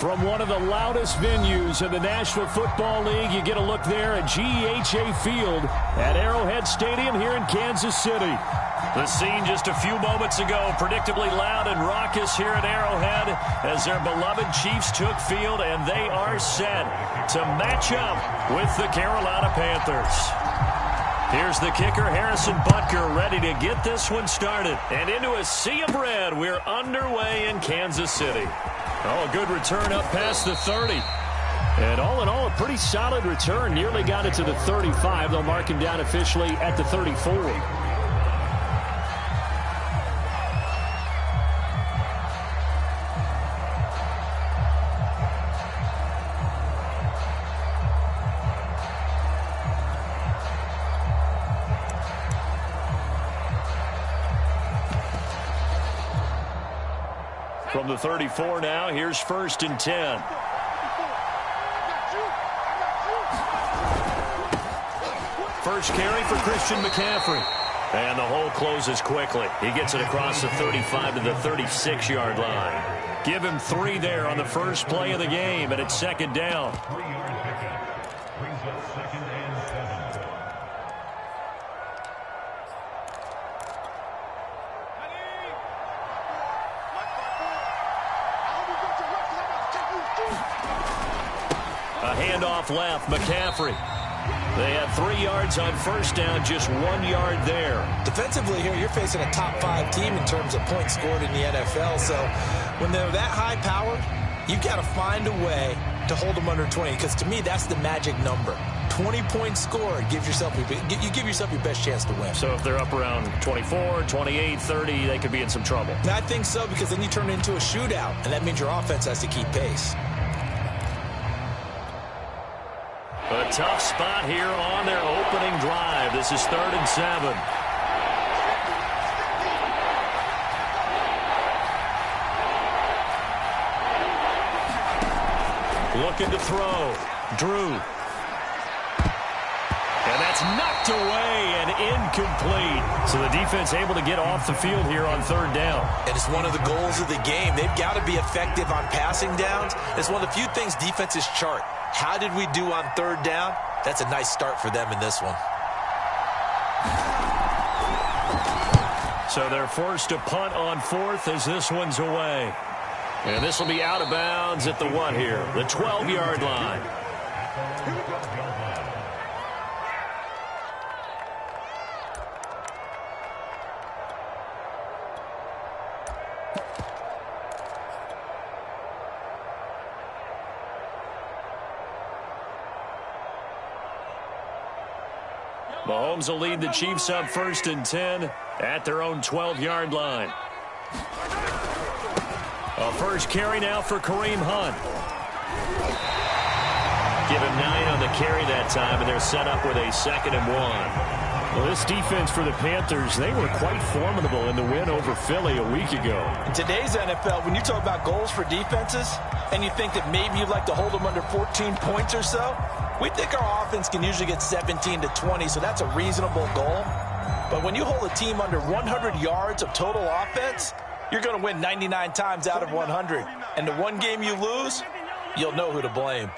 From one of the loudest venues in the National Football League, you get a look there at GEHA Field at Arrowhead Stadium here in Kansas City. The scene just a few moments ago, predictably loud and raucous here at Arrowhead as their beloved Chiefs took field, and they are set to match up with the Carolina Panthers. Here's the kicker, Harrison Butker, ready to get this one started. And into a sea of red, we're underway in Kansas City. Oh, a good return up past the 30. And all in all, a pretty solid return. Nearly got it to the 35. They'll mark him down officially at the 34. From the 34 now, here's 1st and 10. First carry for Christian McCaffrey. And the hole closes quickly. He gets it across the 35 to the 36-yard line. Give him 3 there on the first play of the game, and it's 2nd down. A handoff left, McCaffrey. They had 3 yards on first down, just 1 yard there. Defensively here, you're facing a top 5 team in terms of points scored in the NFL. So when they're that high powered, you've got to find a way to hold them under 20. Because to me, that's the magic number. 20 points scored, you give yourself your best chance to win. So if they're up around 24, 28, 30, they could be in some trouble. I think so, because then you turn it into a shootout, and that means your offense has to keep pace. A tough spot here on their opening drive. This is 3rd and 7. Looking to throw. Drew. And that's knocked away and incomplete. So the defense able to get off the field here on 3rd down. And it's one of the goals of the game. They've got to be effective on passing downs. It's one of the few things defenses chart. How did we do on 3rd down? That's a nice start for them in this one. So they're forced to punt on 4th as this one's away. And this will be out of bounds at the what here? The 12-yard line. Mahomes will lead the Chiefs up 1st and 10 at their own 12-yard line. A first carry now for Kareem Hunt. Give him 9 on the carry that time, and they're set up with a 2nd and 1. Well, this defense for the Panthers, they were quite formidable in the win over Philly a week ago. In today's NFL, when you talk about goals for defenses, and you think that maybe you'd like to hold them under 14 points or so, we think our offense can usually get 17 to 20, so that's a reasonable goal. But when you hold a team under 100 yards of total offense, you're going to win 99 times out of 100. And the one game you lose, you'll know who to blame.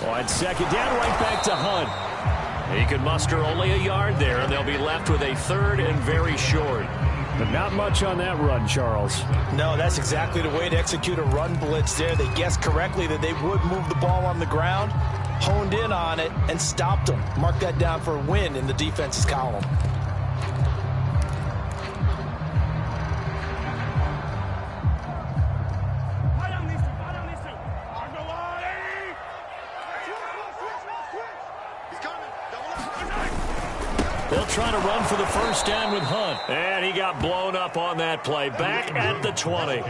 On 2nd down, right back to Hunt. He could muster only a yard there, and they'll be left with a 3rd and very short. But not much on that run, Charles. No, that's exactly the way to execute a run blitz there. They guessed correctly that they would move the ball on the ground, honed in on it, and stopped them. Mark that down for a win in the defense's column. They'll try to run for the first down with Hunt. And he got blown up on that play. Back at the 20.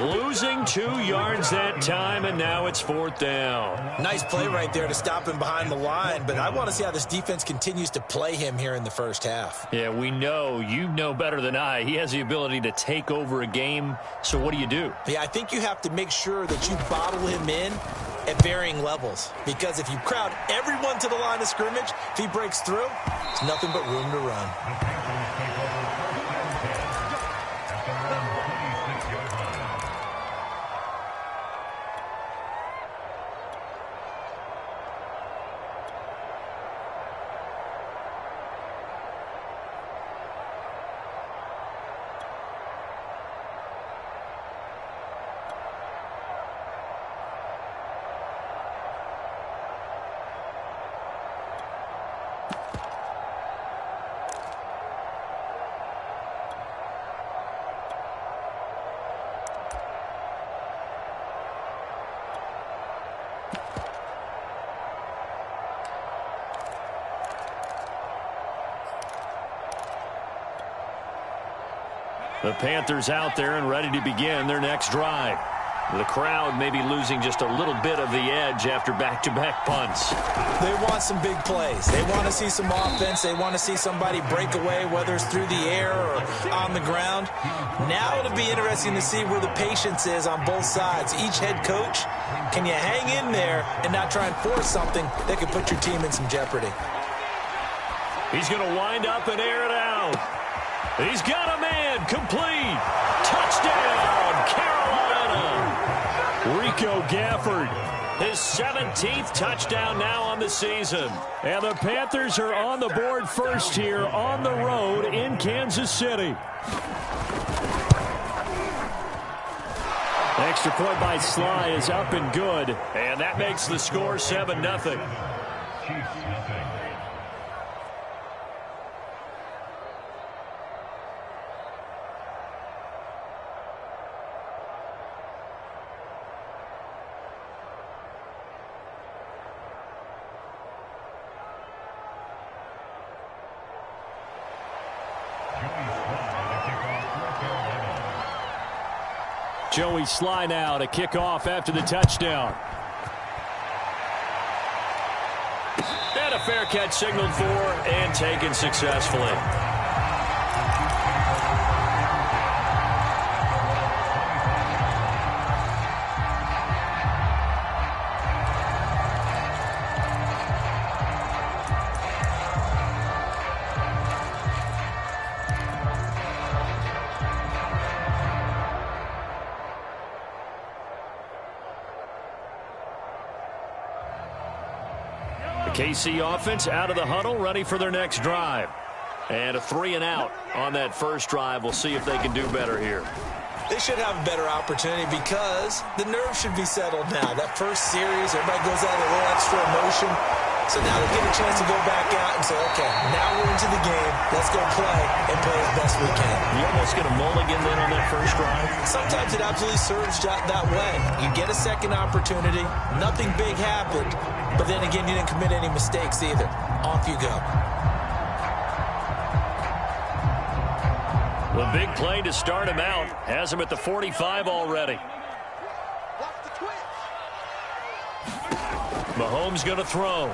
Losing 2 yards that time, and now it's 4th down. Nice play right there to stop him behind the line, but I want to see how this defense continues to play him here in the first half. Yeah, we know. You know better than I. He has the ability to take over a game, so what do you do? Yeah, I think you have to make sure that you bottle him in at varying levels, because if you crowd everyone to the line of scrimmage, if he breaks through, it's leaves nothing but room to run. The Panthers out there and ready to begin their next drive. The crowd may be losing just a little bit of the edge after back-to-back punts. They want some big plays. They want to see some offense. They want to see somebody break away, whether it's through the air or on the ground. Now it'll be interesting to see where the patience is on both sides. Each head coach, can you hang in there and not try and force something that could put your team in some jeopardy? He's going to wind up and air it out. He's got a man, complete. Touchdown, Carolina. Rico Gafford, his 17th touchdown now on the season. And the Panthers are on the board first here on the road in Kansas City. Extra point by Sly is up and good. And that makes the score 7-0. Joey Sly now to kick off after the touchdown. And a fair catch signaled for and taken successfully. KC offense out of the huddle, ready for their next drive. And a 3-and-out on that first drive. We'll see if they can do better here. They should have a better opportunity because the nerves should be settled now. That first series, everybody goes out with a little extra emotion. So now they get a chance to go back out and say, okay, now we're into the game. Let's go play and play as best we can. You almost get a mulligan then on that first drive. Sometimes it absolutely serves that way. You get a second opportunity. Nothing big happened. But then again, you didn't commit any mistakes either. Off you go. The big play to start him out has him at the 45 already. Mahomes going to throw.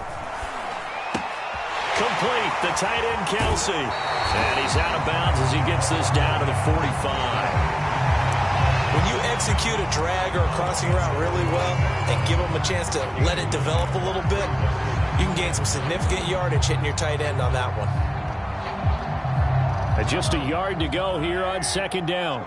Complete. The tight end, Kelsey. And he's out of bounds as he gets this down to the 45. When you execute a drag or a crossing route really well and give them a chance to let it develop a little bit, you can gain some significant yardage hitting your tight end on that one. Just a yard to go here on second down.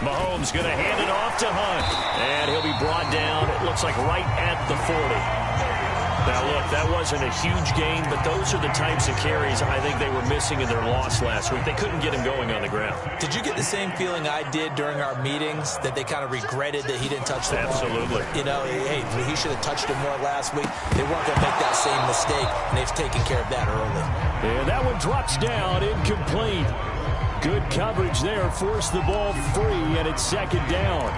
Mahomes going to hand it off to Hunt. And he'll be brought down, it looks like right at the 40. Now, look, that wasn't a huge gain, but those are the types of carries I think they were missing in their loss last week. They couldn't get him going on the ground. Did you get the same feeling I did during our meetings, that they kind of regretted that he didn't touch the ball? Absolutely. You know, hey, he should have touched it more last week. They weren't going to make that same mistake, and they've taken care of that early. And that one drops down, incomplete. Good coverage there, forced the ball free, and it's second down.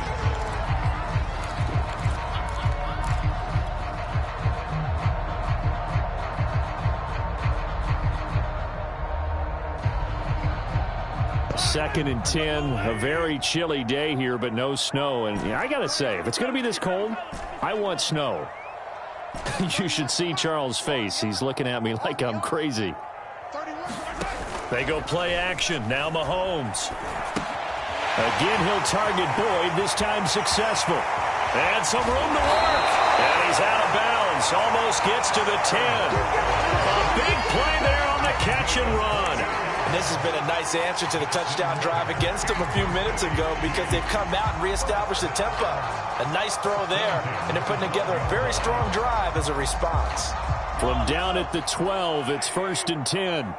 Second and 10, a very chilly day here, but no snow. And I got to say, if it's going to be this cold, I want snow. You should see Charles' face. He's looking at me like I'm crazy. They go play action. Now Mahomes. Again, he'll target Boyd, this time successful. And some room to work. And he's out of bounds. Almost gets to the 10. A big play there on the catch and run. And this has been a nice answer to the touchdown drive against them a few minutes ago because they've come out and reestablished the tempo. A nice throw there, and they're putting together a very strong drive as a response. From down at the 12, it's 1st and 10.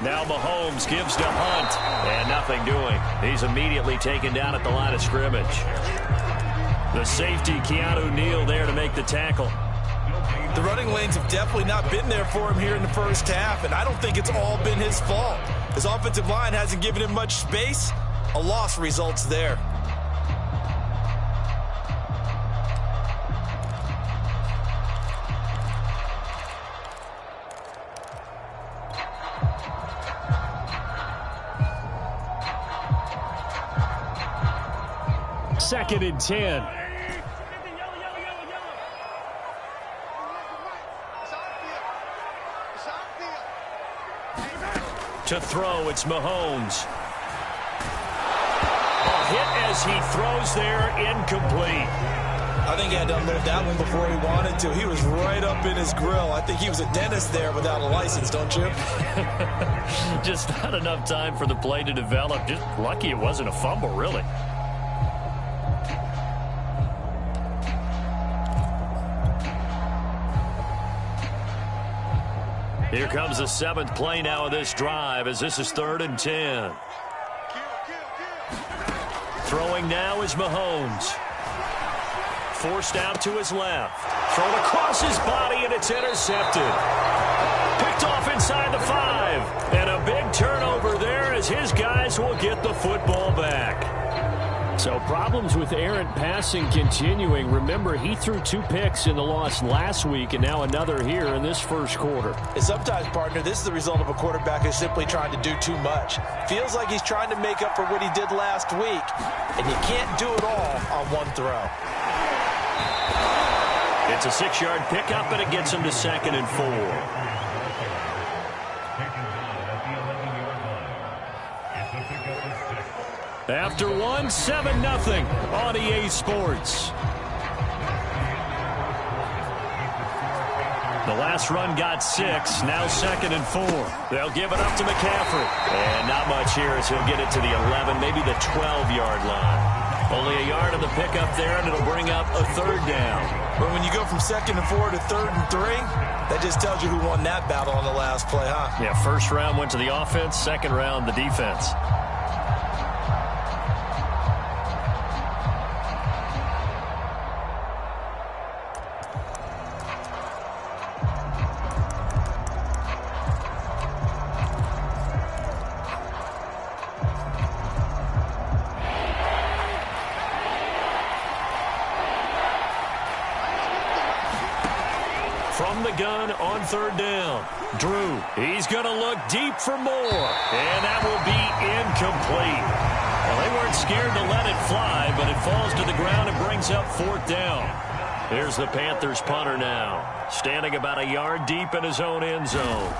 Now Mahomes gives to Hunt, and nothing doing. He's immediately taken down at the line of scrimmage. The safety, Keanu Neal, there to make the tackle. The running lanes have definitely not been there for him here in the first half, and I don't think it's all been his fault. His offensive line hasn't given him much space. A loss results there. Second and 10. To throw, it's Mahomes. A hit as he throws there, incomplete. I think he had to unload that one before he wanted to. He was right up in his grill. I think he was a dentist there without a license, don't you? Just not enough time for the play to develop. Just lucky it wasn't a fumble, really. Here comes the 7th play now of this drive as this is 3rd and 10. Throwing now is Mahomes. Forced out to his left. Thrown across his body, and it's intercepted. Picked off inside the 5. And a big turnover there as his guys will get the football back. So problems with errant passing continuing. Remember, he threw 2 picks in the loss last week and now another here in this first quarter. And sometimes, partner, this is the result of a quarterback who's simply trying to do too much. Feels like he's trying to make up for what he did last week, and you can't do it all on one throw. It's a 6-yard pickup, and it gets him to 2nd and 4. After 1, 7-0 on EA Sports. The last run got 6, now 2nd and 4. They'll give it up to McCaffrey. And not much here as he'll get it to the 11, maybe the 12-yard line. Only a yard of the pickup there, and it'll bring up a 3rd down. But when you go from 2nd and 4 to 3rd and 3, that just tells you who won that battle on the last play, huh? Yeah, first round went to the offense, second round the defense. From the gun on 3rd down. Drew, he's going to look deep for more. And that will be incomplete. Well, they weren't scared to let it fly, but it falls to the ground and brings up 4th down. Here's the Panthers punter now, standing about a yard deep in his own end zone.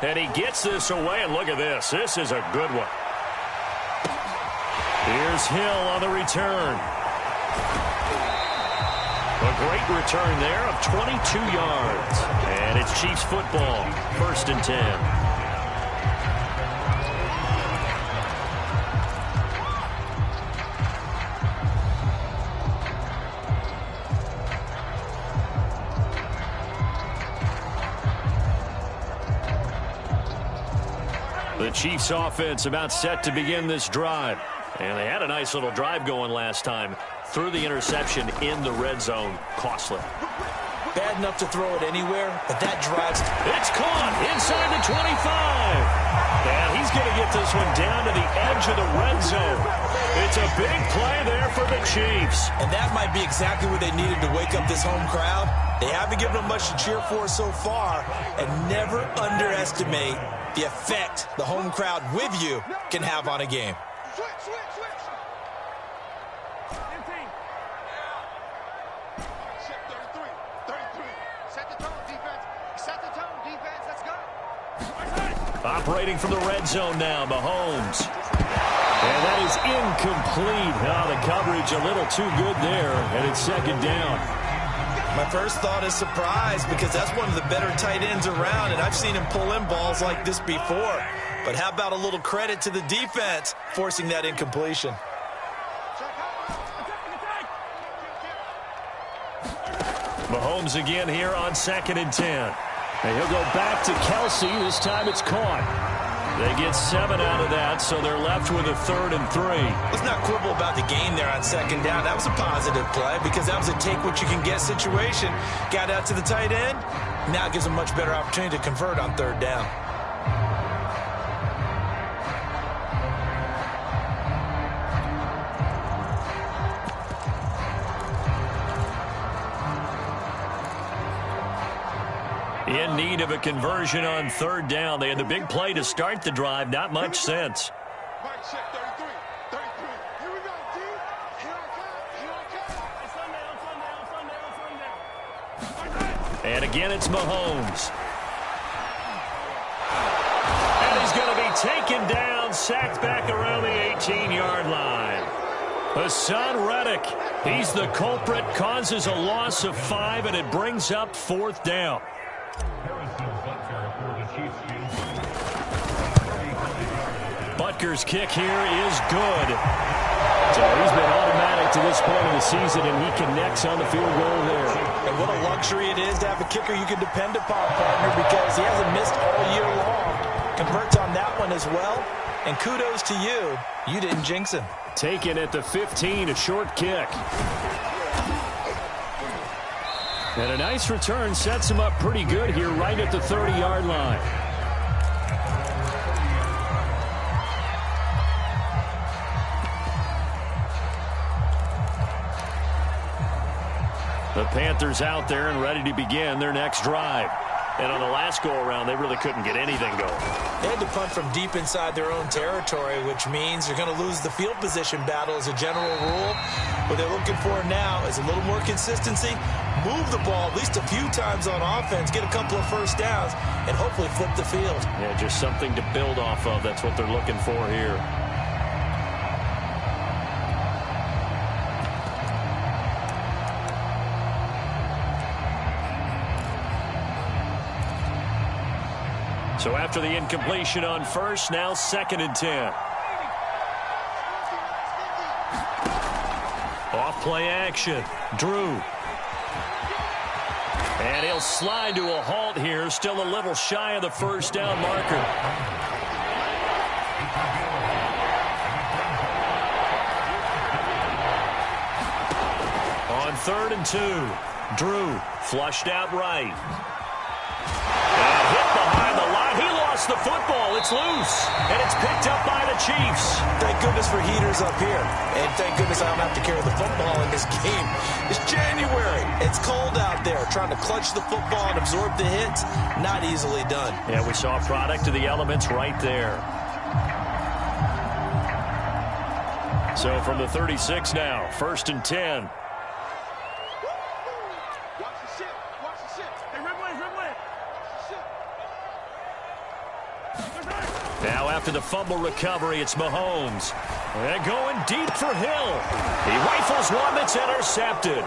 And he gets this away, and look at this. This is a good one. Here's Hill on the return. A great return there of 22 yards. And it's Chiefs football, 1st and 10. The Chiefs offense about set to begin this drive. And they had a nice little drive going last time. Threw the interception in the red zone. Costly. Bad enough to throw it anywhere, but that drives. It's caught inside the 25. And he's going to get this one down to the edge of the red zone. It's a big play there for the Chiefs. And that might be exactly what they needed to wake up this home crowd. They haven't given them much to cheer for so far. And never underestimate the effect the home crowd with you can have on a game. Switch. Operating from the red zone now, Mahomes. And that is incomplete. Oh, the coverage a little too good there, and it's second down. My first thought is surprise because that's one of the better tight ends around, and I've seen him pull in balls like this before. But how about a little credit to the defense forcing that incompletion? Mahomes again here on 2nd and 10. And he'll go back to Kelsey. This time it's caught. They get 7 out of that, so they're left with a 3rd and 3. Let's not quibble about the gain there on 2nd down. That was a positive play because that was a take-what-you-can-get situation. Got out to the tight end. Now it gives them much better opportunity to convert on 3rd down. In need of a conversion on 3rd down. They had the big play to start the drive. Not much sense. And again, it's Mahomes. And he's going to be taken down, sacked back around the 18-yard line. Hassan Reddick, he's the culprit, causes a loss of 5, and it brings up 4th down. Butker's kick here is good. So he's been automatic to this point of the season, and he connects on the field goal there. And what a luxury it is to have a kicker you can depend upon, partner, because he hasn't missed all year long. Converts on that one as well. And kudos to you. You didn't jinx him. Taken at the 15, a short kick. And a nice return sets him up pretty good here right at the 30-yard line. The Panthers out there and ready to begin their next drive. And on the last go-around, they really couldn't get anything going. They had to punt from deep inside their own territory, which means they're going to lose the field position battle as a general rule. What they're looking for now is a little more consistency, move the ball at least a few times on offense, get a couple of first downs, and hopefully flip the field. Yeah, just something to build off of. That's what they're looking for here. So after the incompletion on 1st, now 2nd and 10. Off play action. Drew. And he'll slide to a halt here. Still a little shy of the first down marker. On 3rd and 2. Drew flushed out right. And hit behind the line. He lost the football. It's loose. And it's picked up by the Chiefs. Thank goodness for heaters up here. And thank goodness I don't have to carry the football in this game. It's January. It's cold out there. Trying to clutch the football and absorb the hits, not easily done. Yeah, we saw a product of the elements right there. So from the 36 now, 1st and 10. Now after the fumble recovery, it's Mahomes. And going deep for Hill. He rifles one that's intercepted.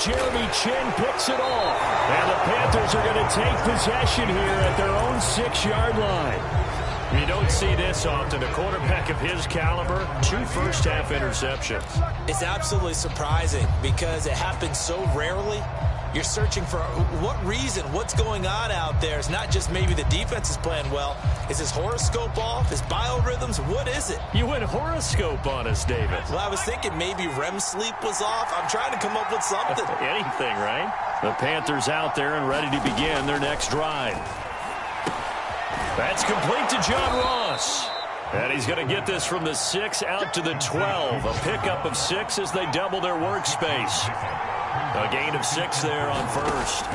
Jeremy Chin picks it off. And the Panthers are going to take possession here at their own 6-yard line. You don't see this often. A quarterback of his caliber, 2 first-half interceptions. It's absolutely surprising because it happens so rarely. You're searching for what reason, what's going on out there. It's not just maybe the defense is playing well. Is his horoscope off? His biorhythms? What is it? You went horoscope on us, David. Well, I was thinking maybe REM sleep was off. I'm trying to come up with something. Anything, right? The Panthers out there and ready to begin their next drive. That's complete to John Ross. And he's going to get this from the 6 out to the 12. A pickup of 6 as they double their workspace. A gain of 6 there on 1st.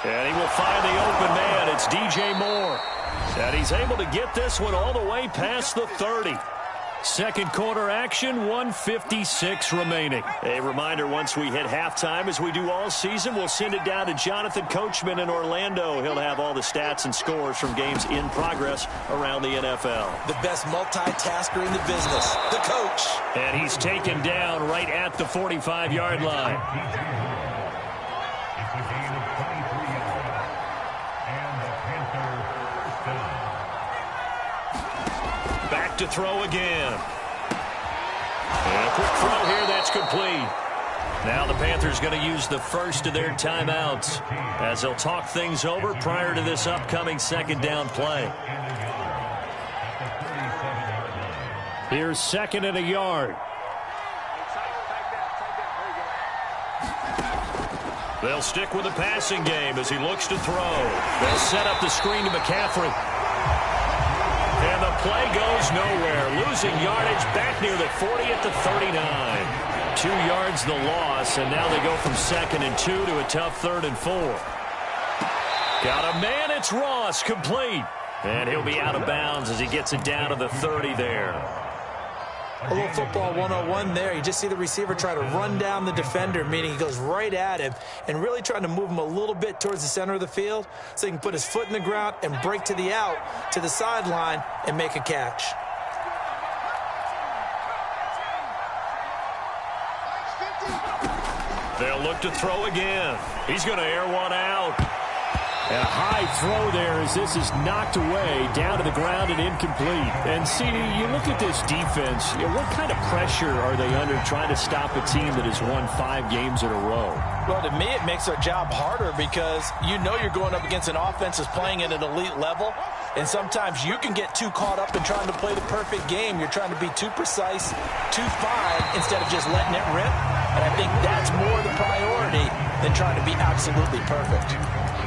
And he will find the open man. It's DJ Moore. And he's able to get this one all the way past the 30. Second quarter action, 1:56 remaining. A reminder, once we hit halftime, as we do all season, we'll send it down to Jonathan Coachman in Orlando. He'll have all the stats and scores from games in progress around the NFL. The best multitasker in the business, the coach. And he's taken down right at the 45-yard line. Back to throw again. And a quick throw here, that's complete. Now the Panthers going to use the first of their timeouts as they'll talk things over prior to this upcoming second down play. Here's second and a yard. They'll stick with the passing game as he looks to throw. They'll set up the screen to McCaffrey. And the play goes nowhere. Losing yardage back near the 40 at the 39. 2 yards the loss, and now they go from 2nd and 2 to a tough 3rd and 4. Got a man, it's Ross, complete. And he'll be out of bounds as he gets it down to the 30 there. A little football 101 there. You just see the receiver try to run down the defender, meaning he goes right at him and really trying to move him a little bit towards the center of the field so he can put his foot in the ground and break to the out, to the sideline, and make a catch. They'll look to throw again. He's going to air one out. A high throw there as this is knocked away, down to the ground and incomplete. And, CD, you look at this defense, what kind of pressure are they under trying to stop a team that has won 5 games in a row? Well, to me, it makes their job harder because you know you're going up against an offense that's playing at an elite level. And sometimes you can get too caught up in trying to play the perfect game. You're trying to be too precise, too fine, instead of just letting it rip. And I think that's more the priority than trying to be absolutely perfect.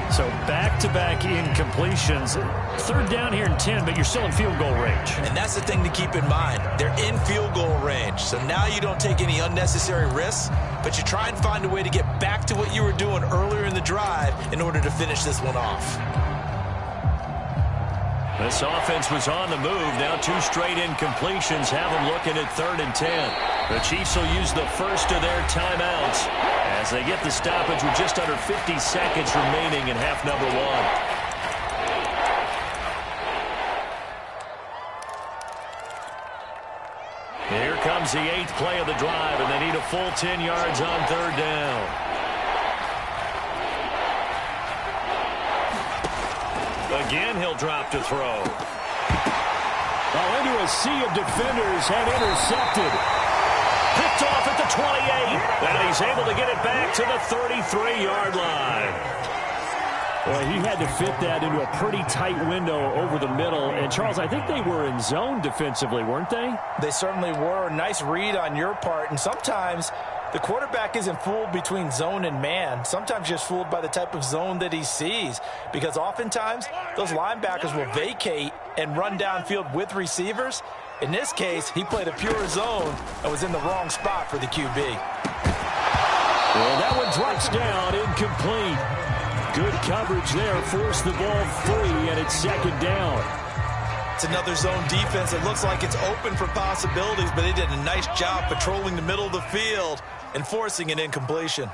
So back-to-back incompletions. 3rd down here and 10, but you're still in field goal range. And that's the thing to keep in mind. They're in field goal range. So now you don't take any unnecessary risks, but you try and find a way to get back to what you were doing earlier in the drive in order to finish this one off. This offense was on the move. Now 2 straight incompletions have them looking at 3rd and 10. The Chiefs will use the first of their timeouts as they get the stoppage with just under 50 seconds remaining in half number 1. Here comes the 8th play of the drive, and they need a full 10 yards on 3rd down. Again, he'll drop to throw. Into a sea of defenders and intercepted. Picked off at the 28. And he's able to get it back to the 33-yard line. Boy, he had to fit that into a pretty tight window over the middle. And, Charles, I think they were in zone defensively, weren't they? They certainly were. Nice read on your part. And sometimes the quarterback isn't fooled between zone and man. Sometimes just fooled by the type of zone that he sees. Because oftentimes, those linebackers will vacate and run downfield with receivers. In this case, he played a pure zone and was in the wrong spot for the QB. Well, that one drops down, incomplete. Good coverage there, forced the ball free, and it's 2nd down. It's another zone defense. It looks like it's open for possibilities, but they did a nice job patrolling the middle of the field and forcing an incompletion.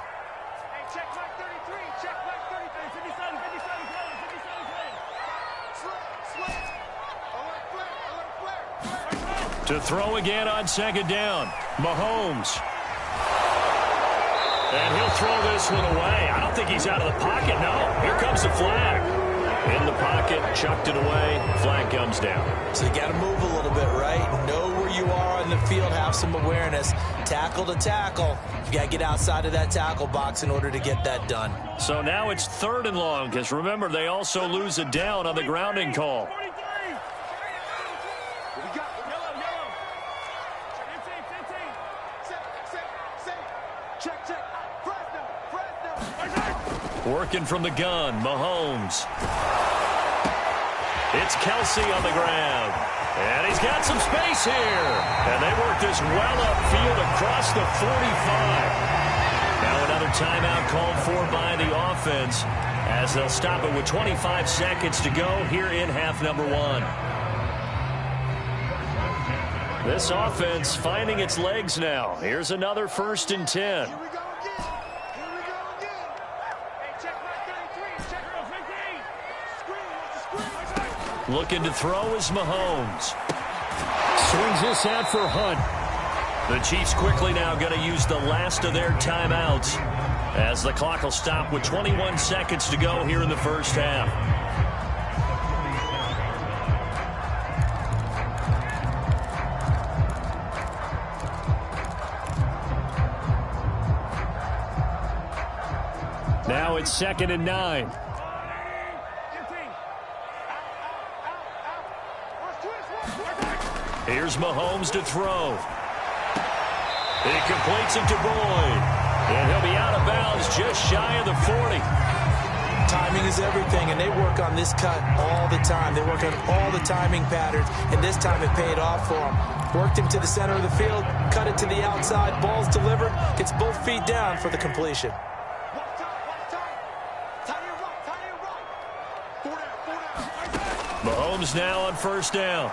To throw again on 2nd down, Mahomes. And he'll throw this one away. I don't think he's out of the pocket, no. Here comes the flag. In the pocket, chucked it away, flag comes down. So you got to move a little bit, right? Know where you are on the field, have some awareness. Tackle to tackle. You got to get outside of that tackle box in order to get that done. So now it's 3rd and long, because remember, they also lose a down on the grounding call. Working from the gun, Mahomes. It's Kelsey on the ground. And he's got some space here. And they work this well upfield across the 45. Now another timeout called for by the offense as they'll stop it with 25 seconds to go here in half number 1. This offense finding its legs now. Here's another 1st and 10. Looking to throw is Mahomes. Swings this out for Hunt. The Chiefs quickly now going to use the last of their timeouts as the clock will stop with 21 seconds to go here in the first half. Now it's 2nd and 9. Here's Mahomes to throw. He completes it to Boyd. And he'll be out of bounds just shy of the 40. Timing is everything, and they work on this cut all the time. They work on all the timing patterns, and this time it paid off for him. Worked him to the center of the field, cut it to the outside, ball's delivered, gets both feet down for the completion. Mahomes now on 1st down.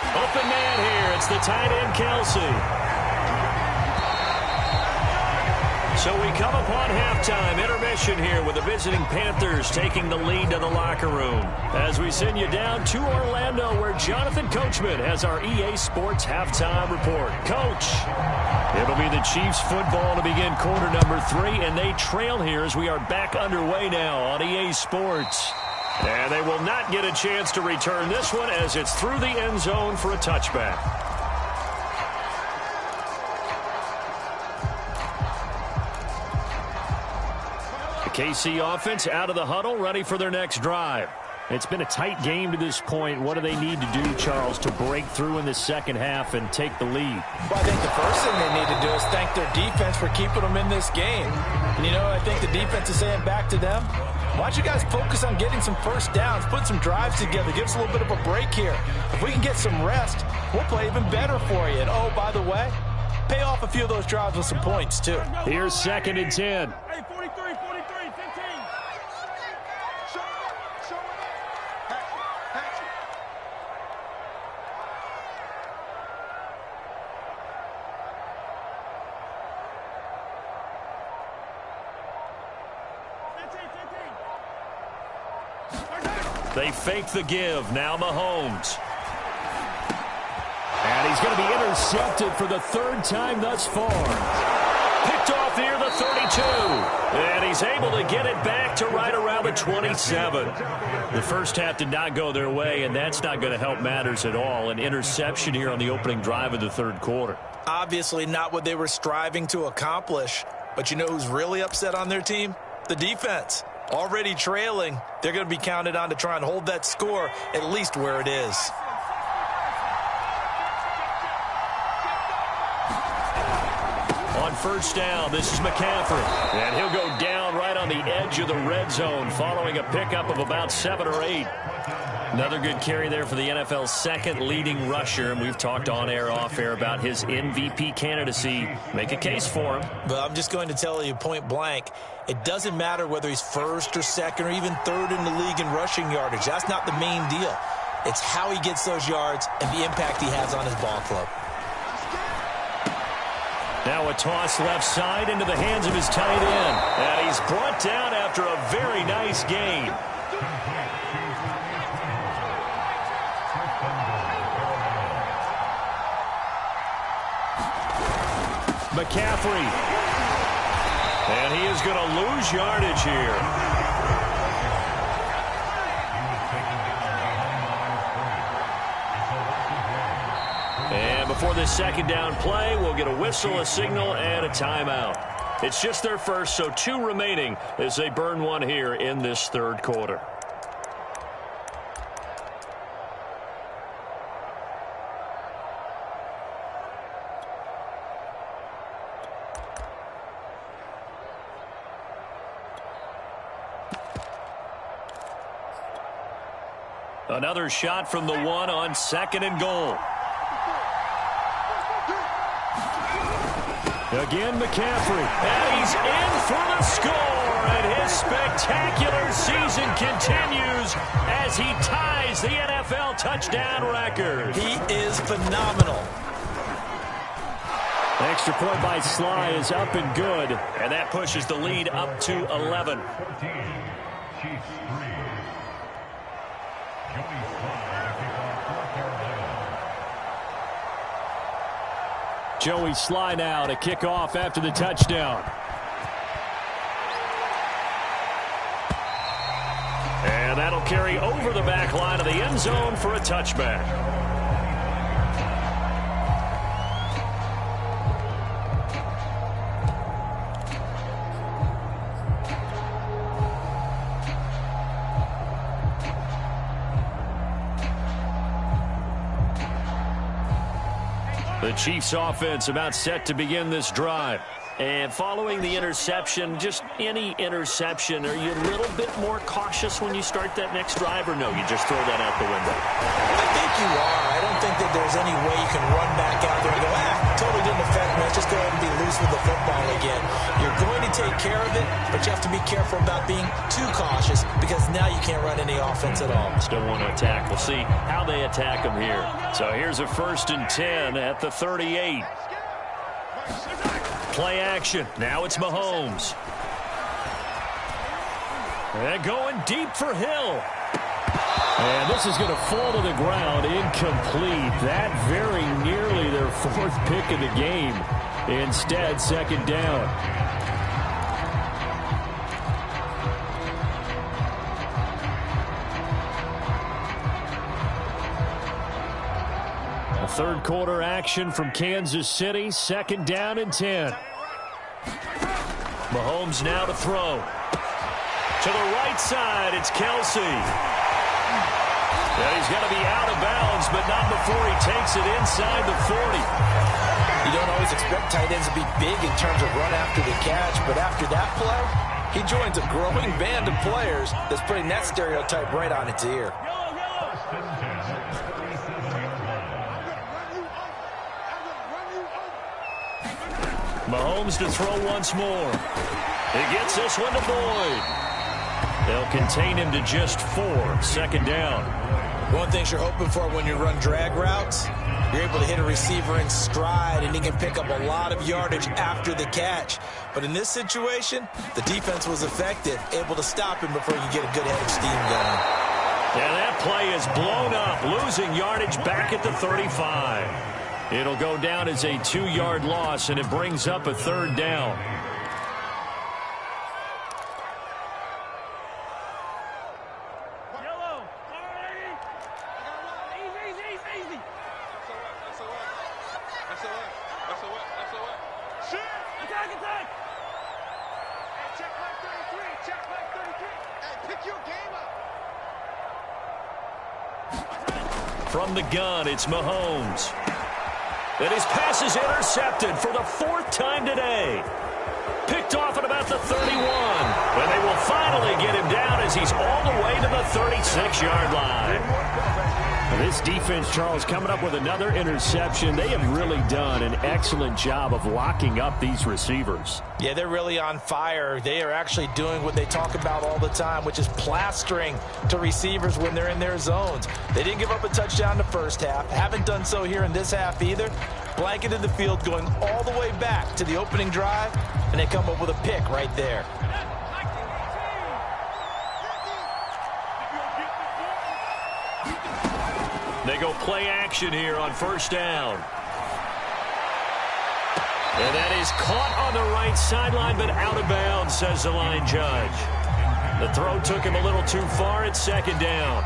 Open man here. It's the tight end, Kelsey. So we come upon halftime intermission here with the visiting Panthers taking the lead to the locker room. As we send you down to Orlando where Jonathan Coachman has our EA Sports halftime report. Coach, it'll be the Chiefs football to begin quarter number 3, and they trail here as we are back underway now on EA Sports. And they will not get a chance to return this one as it's through the end zone for a touchback. The KC offense out of the huddle, ready for their next drive. It's been a tight game to this point. What do they need to do, Charles, to break through in the second half and take the lead? Well, I think the first thing they need to do is thank their defense for keeping them in this game. And, you know, I think the defense is saying back to them, why don't you guys focus on getting some first downs, put some drives together, give us a little bit of a break here. If we can get some rest, we'll play even better for you. And, oh, by the way, pay off a few of those drives with some points, too. Here's 2nd and 10. Hey, 43, 15. They fake the give. Now Mahomes. And he's going to be intercepted for the 3rd time thus far. Picked off near the 32. And he's able to get it back to right around the 27. The first half did not go their way, and that's not going to help matters at all. An interception here on the opening drive of the 3rd quarter. Obviously not what they were striving to accomplish. But you know who's really upset on their team? The defense. Already trailing, they're going to be counted on to try and hold that score at least where it is. On 1st down, this is McCaffrey. And he'll go down right on the edge of the red zone following a pickup of about 7 or 8. Another good carry there for the NFL's 2nd leading rusher, and we've talked on air, off air about his MVP candidacy. Make a case for him. But I'm just going to tell you point blank, it doesn't matter whether he's 1st or 2nd or even 3rd in the league in rushing yardage. That's not the main deal. It's how he gets those yards and the impact he has on his ball club. Now a toss left side into the hands of his tight end. And he's brought down after a very nice gain. McCaffrey. And he is going to lose yardage here. And before this 2nd down play, we'll get a whistle, a signal, and a timeout. It's just their first, so 2 remaining as they burn one here in this 3rd quarter. Another shot from the 1 on 2nd and goal. Again, McCaffrey. And he's in for the score. and his spectacular season continues as he ties the NFL touchdown record. He is phenomenal. Extra point by Sly is up and good, and that pushes the lead up to 11. Joey Sly now to kick off after the touchdown. And that'll carry over the back line of the end zone for a touchback. The Chiefs offense about set to begin this drive. And following the interception, just any interception, are you a little bit more cautious when you start that next drive, or no, you just throw that out the window? I think you are. I don't think that there's any way you can run back out there and go, totally didn't affect me. Let's just go ahead and be loose with the football again. You're going to take care of it, but you have to be careful about being too cautious because now you can't run any offense at all. Still want to attack. We'll see how they attack them here. So here's a 1st and 10 at the 38. Play action. Now it's Mahomes. And going deep for Hill. And this is going to fall to the ground incomplete. That very nearly their 4th pick of the game. Instead, 2nd down. A 3rd quarter action from Kansas City. 2nd down and 10. Mahomes now to throw. To the right side, it's Kelsey. Yeah, he's got to be out of bounds, but not before he takes it inside the 40. You don't always expect tight ends to be big in terms of run after the catch, but after that play, he joins a growing band of players that's putting that stereotype right on its ear. Mahomes to throw once more. He gets this one to Boyd. They'll contain him to just 4. 2nd down. One thing you're hoping for when you run drag routes, you're able to hit a receiver in stride, and he can pick up a lot of yardage after the catch. But in this situation, the defense was effective, able to stop him before he could get a good head of steam going. And that play is blown up, losing yardage back at the 35. It'll go down as a 2-yard loss, and it brings up a 3rd down. From the gun, it's Mahomes. And his pass is intercepted for the 4th time today. Picked off at about the 31. And they will finally get him down as he's all the way to the 36-yard line. This defense, Charles, coming up with another interception. They have really done an excellent job of locking up these receivers. Yeah, they're really on fire. They are actually doing what they talk about all the time, which is plastering to receivers when they're in their zones. They didn't give up a touchdown the first half. Haven't done so here in this half either. Blanketed the field going all the way back to the opening drive, and they come up with a pick right there. They go play action here on 1st down. And that is caught on the right sideline, but out of bounds, says the line judge. The throw took him a little too far. It's 2nd down.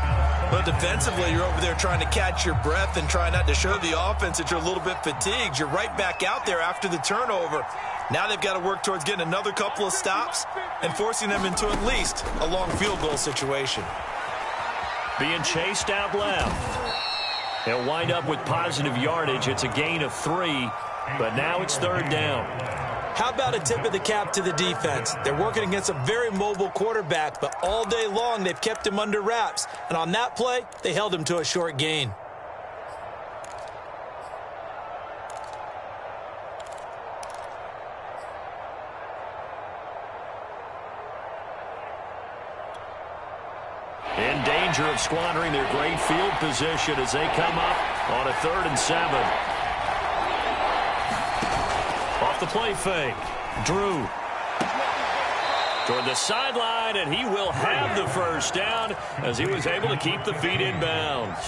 But defensively, you're over there trying to catch your breath and try not to show the offense that you're a little bit fatigued. You're right back out there after the turnover. Now they've got to work towards getting another couple of stops and forcing them into at least a long field goal situation. Being chased out left. He'll wind up with positive yardage. It's a gain of 3, but now it's 3rd down. How about a tip of the cap to the defense? They're working against a very mobile quarterback, but all day long they've kept him under wraps. And on that play, they held him to a short gain. In danger of squandering their great field position as they come up on a 3rd and 7. Off the play fake. Drew. Toward the sideline, and he will have the first down as he was able to keep the feet in bounds.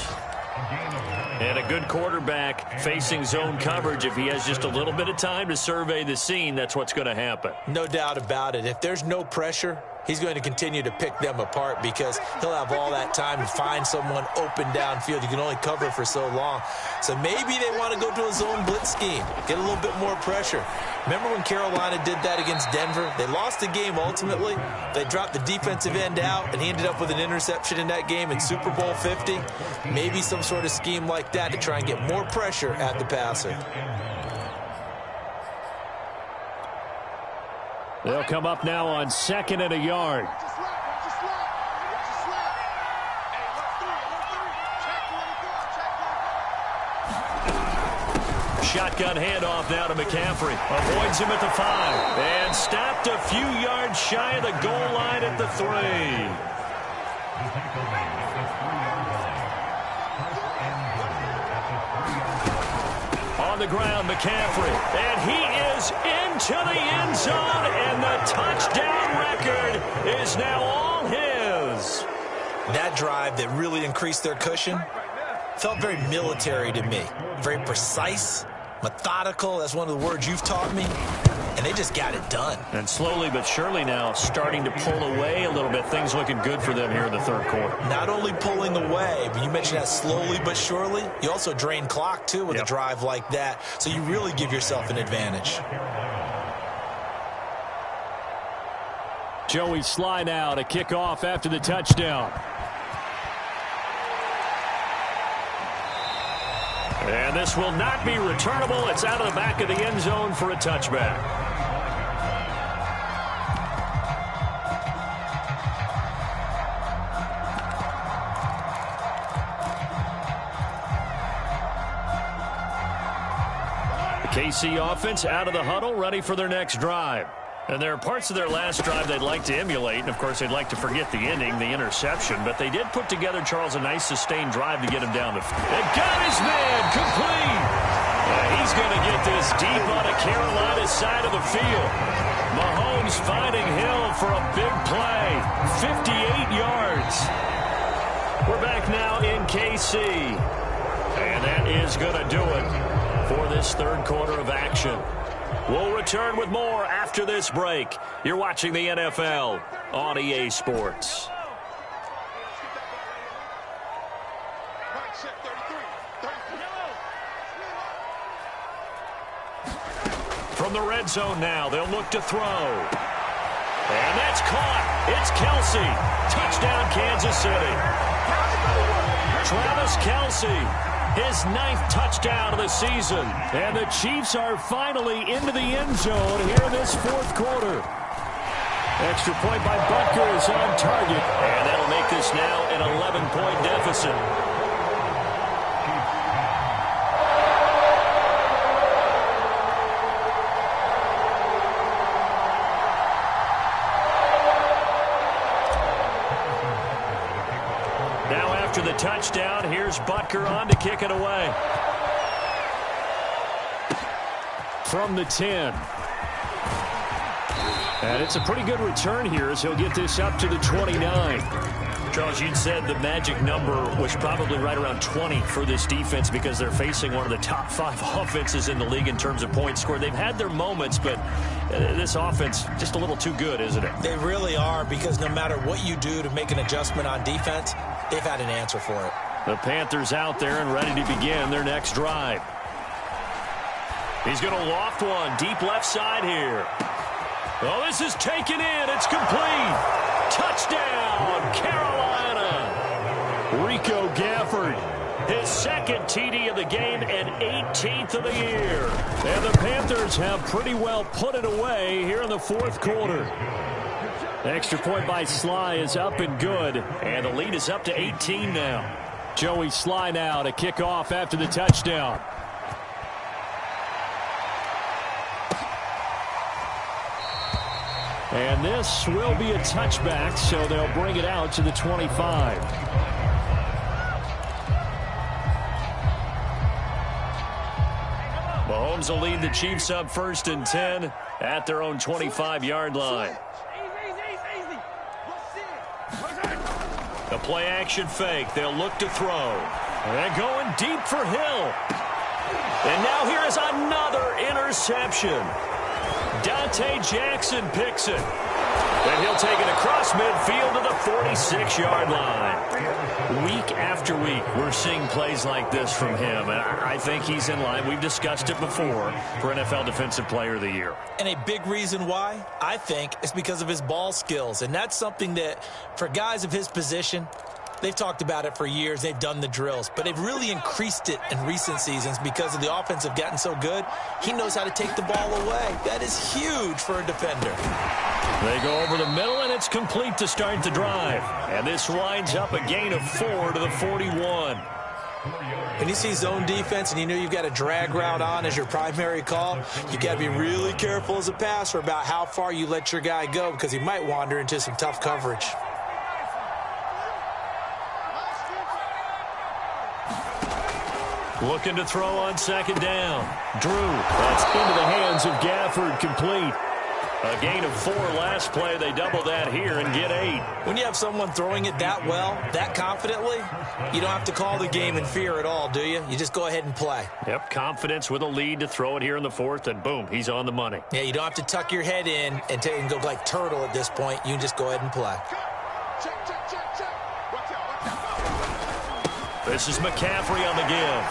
And a good quarterback facing zone coverage. If he has just a little bit of time to survey the scene, that's what's going to happen. No doubt about it. If there's no pressure, he's going to continue to pick them apart because he'll have all that time to find someone open downfield. You can only cover for so long. So maybe they want to go to a zone blitz scheme, get a little bit more pressure. Remember when Carolina did that against Denver? They lost the game ultimately. They dropped the defensive end out, and he ended up with an interception in that game in Super Bowl 50. Maybe some sort of scheme like that to try and get more pressure at the passer. They'll come up now on 2nd and a yard. Shotgun handoff now to McCaffrey. Avoids him at the 5. And stopped a few yards shy of the goal line at the 3. On the ground, McCaffrey. And he is into the end zone. And the touchdown record is now all his. That drive that really increased their cushion felt very military to me. Very precise, methodical. That's one of the words you've taught me. And they just got it done. And slowly but surely now starting to pull away a little bit. Things looking good for them here in the 3rd quarter. Not only pulling away, but you mentioned that slowly but surely. You also drain clock, too, with a drive like that. So you really give yourself an advantage. Joey Sly now to kick off after the touchdown. And this will not be returnable. It's out of the back of the end zone for a touchback. The KC offense out of the huddle, ready for their next drive. And there are parts of their last drive they'd like to emulate. And, of course, they'd like to forget the ending, the interception. But they did put together, Charles, a nice sustained drive to get him down the field. And got his man complete. He's going to get this deep on the Carolina side of the field. Mahomes finding Hill for a big play. 58 yards. We're back now in KC. And that is going to do it for this 3rd quarter of action. We'll return with more after this break. You're watching the NFL on EA Sports. From the red zone now, they'll look to throw. And that's caught. It's Kelsey. Touchdown, Kansas City. Travis Kelsey. His 9th touchdown of the season. And the Chiefs are finally into the end zone here in this 4th quarter. Extra point by Butker is on target. And that'll make this now an 11-point deficit. The touchdown. Here's Butker on to kick it away. From the 10. And it's a pretty good return here as he'll get this up to the 29. Charles, you'd said the magic number was probably right around 20 for this defense because they're facing one of the top 5 offenses in the league in terms of points scored. They've had their moments, but this offense just a little too good, isn't it? They really are, because no matter what you do to make an adjustment on defense, they've had an answer for it. The Panthers out there and ready to begin their next drive. He's going to loft one deep left side here. Oh, this is taken in. It's complete. Touchdown, Carolina. Rico Gafford. His 2nd TD of the game and 18th of the year. And the Panthers have pretty well put it away here in the 4th quarter. Extra point by Sly is up and good. And the lead is up to 18 now. Joey Sly now to kick off after the touchdown. And this will be a touchback, so they'll bring it out to the 25. Mahomes will lead the Chiefs up 1st and 10 at their own 25-yard line. The play-action fake. They'll look to throw. And going deep for Hill. And now here is another interception. Dante Jackson picks it. And he'll take it across midfield to the 46-yard line. Week after week, we're seeing plays like this from him. And I think he's in line. We've discussed it before for NFL Defensive Player of the Year. And a big reason why, I think, is because of his ball skills. And that's something that, for guys of his position, they've talked about it for years. They've done the drills. But they've really increased it in recent seasons because of the offense have gotten so good. He knows how to take the ball away. That is huge for a defender. They go over the middle, and it's complete to start the drive. And this winds up a gain of 4 to the 41. When you see zone defense and you know you've got a drag route on as your primary call, you've got to be really careful as a passer about how far you let your guy go because he might wander into some tough coverage. Looking to throw on 2nd down. Drew, that's into the hands of Gafford, complete. A gain of 4 last play. They double that here and get 8. When you have someone throwing it that well, that confidently, you don't have to call the game in fear at all, do you? You just go ahead and play. Yep, confidence with a lead to throw it here in the 4th, and boom, he's on the money. Yeah, you don't have to tuck your head in and go like turtle at this point. You can just go ahead and play. This is McCaffrey on the give.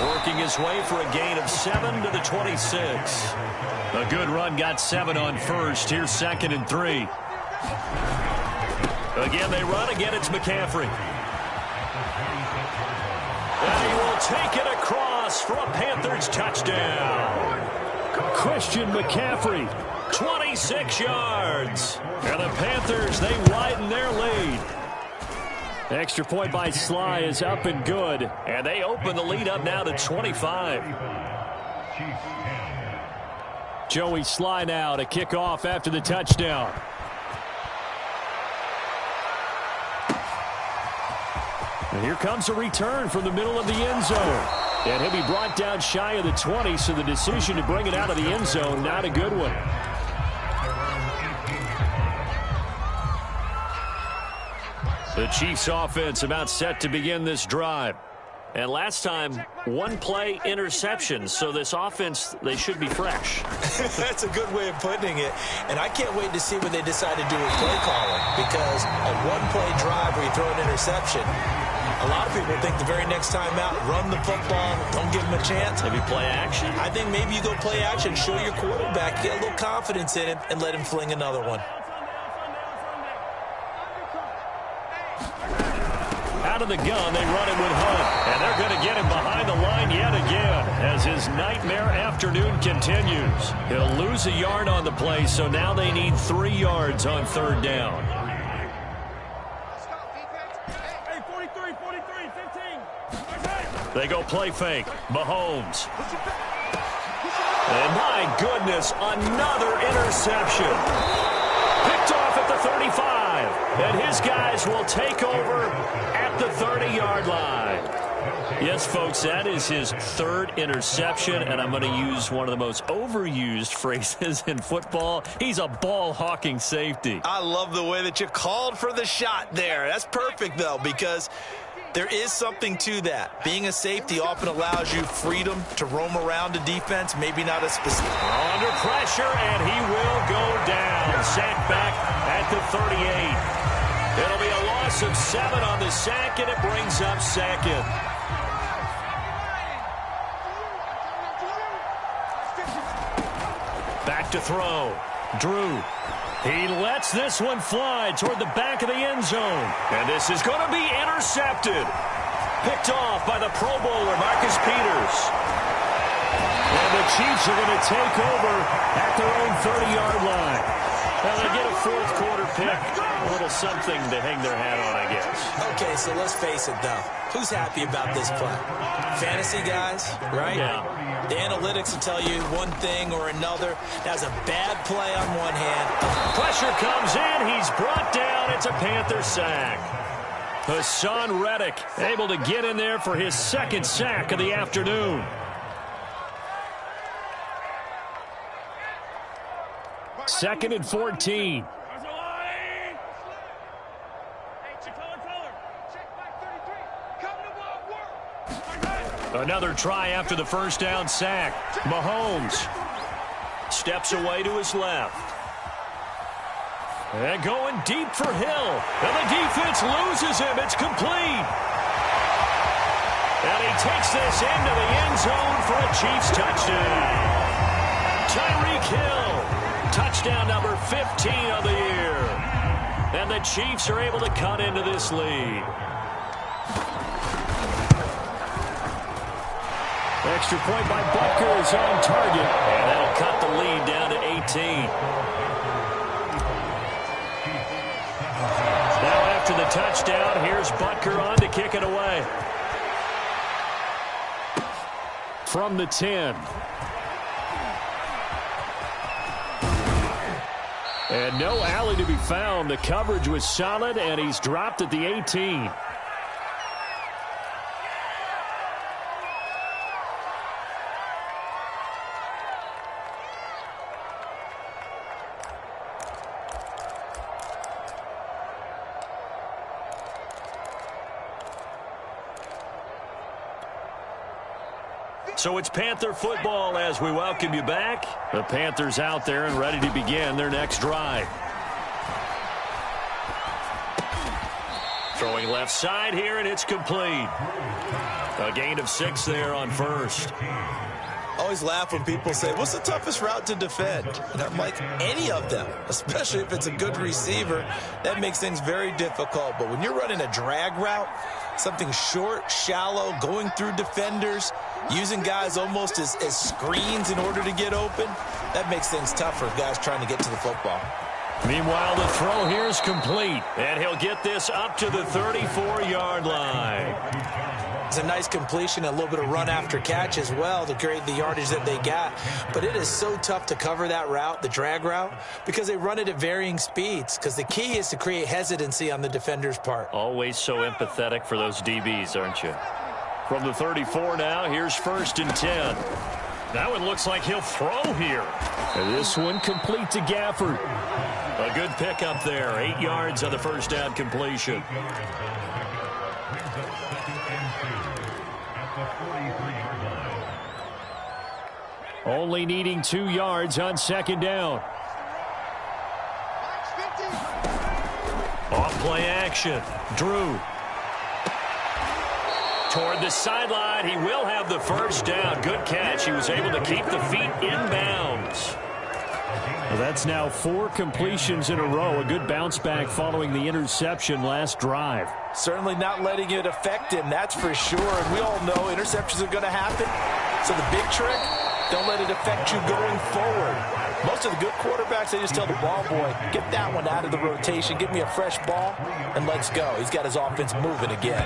Working his way for a gain of 7 to the 26. A good run, got 7 on 1st. Here's 2nd and 3. Again, they run. Again, it's McCaffrey. And he will take it across for a Panthers touchdown. Christian McCaffrey, 26 yards. And the Panthers, they widen their lead. Extra point by Sly is up and good. And they open the lead up now to 25. Joey Sly now to kick off after the touchdown. And here comes a return from the middle of the end zone. And he'll be brought down shy of the 20, so the decision to bring it out of the end zone, not a good one. The Chiefs offense about set to begin this drive. And last time, 1-play interception. So this offense, they should be fresh. That's a good way of putting it. And I can't wait to see what they decide to do with play calling. Because a 1-play drive where you throw an interception, a lot of people think the very next time out, run the football, don't give him a chance. Maybe play action? I think maybe you go play action, show your quarterback, get a little confidence in him, and let him fling another one. Out of the gun, they run it with Hunt. And they're going to get him behind the line yet again as his nightmare afternoon continues. He'll lose a yard on the play, so now they need 3 yards on 3rd down. Hey, 43, 15. They go play fake. Mahomes. And my goodness, another interception. Picked off at the 35. And his guys will take over at the 30-yard line. Yes, folks, that is his 3rd interception, and I'm going to use one of the most overused phrases in football. He's a ball-hawking safety. I love the way that you called for the shot there. That's perfect, though, because there is something to that. Being a safety often allows you freedom to roam around a defense, maybe not a specific. Under pressure, and he will go down. Sacked back at the 38. It'll be a loss of 7 on the sack, and it brings up 2nd. Back to throw. Drew. He lets this one fly toward the back of the end zone. And this is going to be intercepted. Picked off by the Pro Bowler, Marcus Peters. And the Chiefs are going to take over at their own 30-yard line. Well, they get a fourth quarter pick. A little something to hang their hat on, I guess. Okay, so let's face it, though. Who's happy about this play? Fantasy guys, right? Yeah. The analytics will tell you one thing or another. That's a bad play on one hand. Pressure comes in. He's brought down. It's a Panther sack. Hassan Reddick able to get in there for his second sack of the afternoon. Second and 14. Another try after the first down sack. Mahomes steps away to his left. And going deep for Hill. And the defense loses him. It's complete. And he takes this into the end zone for a Chiefs touchdown. Tyreek Hill. Touchdown number 15 of the year. And the Chiefs are able to cut into this lead. Extra point by Butker is on target. And that'll cut the lead down to 18. Now after the touchdown, here's Butker on to kick it away. From the 10. And no alley to be found. The coverage was solid, and he's dropped at the 18. So it's Panther football as we welcome you back. The Panthers out there and ready to begin their next drive. Throwing left side here, and it's complete. A gain of 6 there on first. Always laugh when people say, what's the toughest route to defend? And I'm like, any of them, especially if it's a good receiver. That makes things very difficult. But when you're running a drag route, something short, shallow, going through defenders, using guys almost as screens in order to get open, that makes things tougher for guys trying to get to the football. Meanwhile, the throw here is complete, and he'll get this up to the 34-yard line. It's a nice completion, a little bit of run after catch as well to create the yardage that they got. But it is so tough to cover that route, the drag route, because they run it at varying speeds. Because the key is to create hesitancy on the defender's part. Always so empathetic for those DBs, aren't you? From the 34 now, here's 1st and 10. That one looks like he'll throw here. And this one complete to Gafford. A good pickup there. 8 yards on the first down completion. Only needing 2 yards on second down. Off play action. Drew. Toward the sideline. He will have the first down. Good catch. He was able to keep the feet inbounds. Well, that's now 4 completions in a row. A good bounce back following the interception last drive. Certainly not letting it affect him, that's for sure. And we all know interceptions are going to happen. So the big trick, don't let it affect you going forward. Most of the good quarterbacks, they just tell the ball boy, get that one out of the rotation, give me a fresh ball, and let's go. He's got his offense moving again.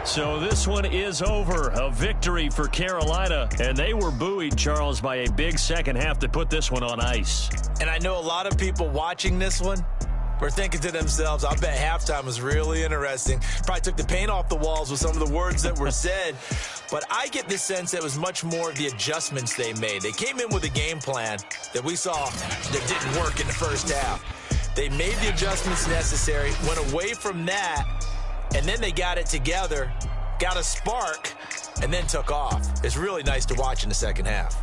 So this one is over. A victory for Carolina. And they were buoyed, Charles, by a big second half to put this one on ice. And I know a lot of people watching this one were thinking to themselves, I bet halftime was really interesting. Probably took the paint off the walls with some of the words that were said. But I get the sense that it was much more of the adjustments they made. They came in with a game plan that we saw that didn't work in the first half. They made the adjustments necessary, went away from that, and then they got it together, got a spark, and then took off. It's really nice to watch in the second half.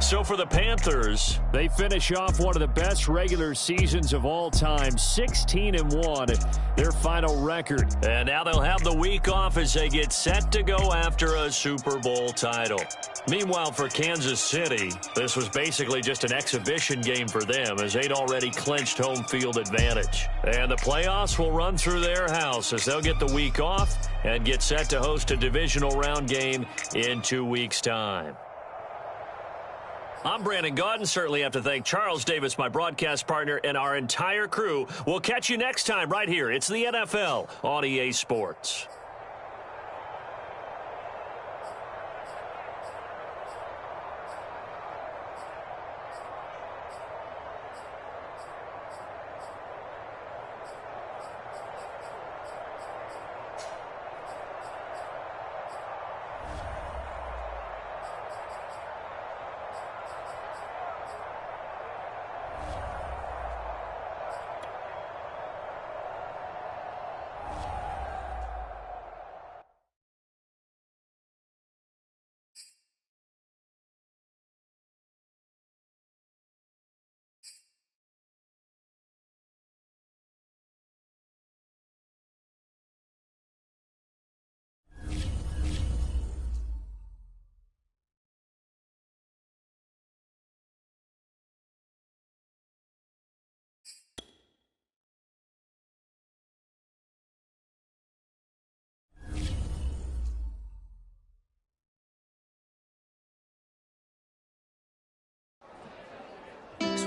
So for the Panthers, they finish off one of the best regular seasons of all time, 16-1, their final record. And now they'll have the week off as they get set to go after a Super Bowl title. Meanwhile, for Kansas City, this was basically just an exhibition game for them as they'd already clinched home field advantage. And the playoffs will run through their house as they'll get the week off and get set to host a divisional round game in 2 weeks' time. I'm Brandon Gaudin. Certainly have to thank Charles Davis, my broadcast partner, and our entire crew. We'll catch you next time right here. It's the NFL on EA Sports.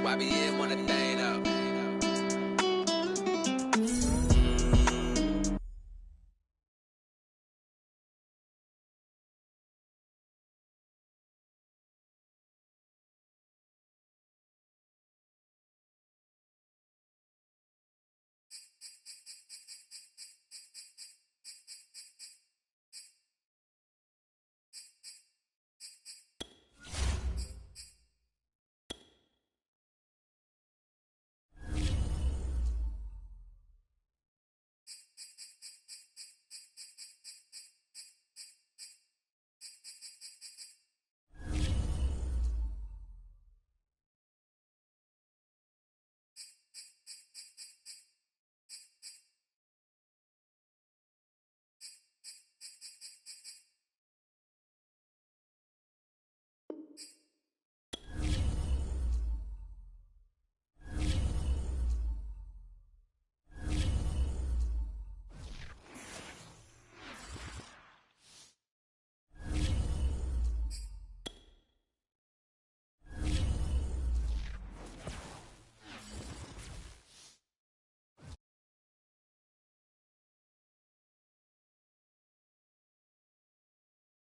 YBN want a thing up.